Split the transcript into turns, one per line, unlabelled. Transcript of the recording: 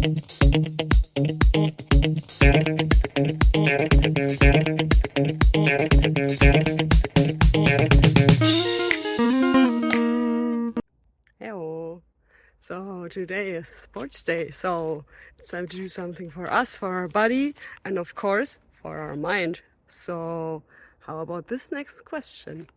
Hello. So today is sports day, so it's time to do something for us, for our body, and of course for our mind. So how about this next question?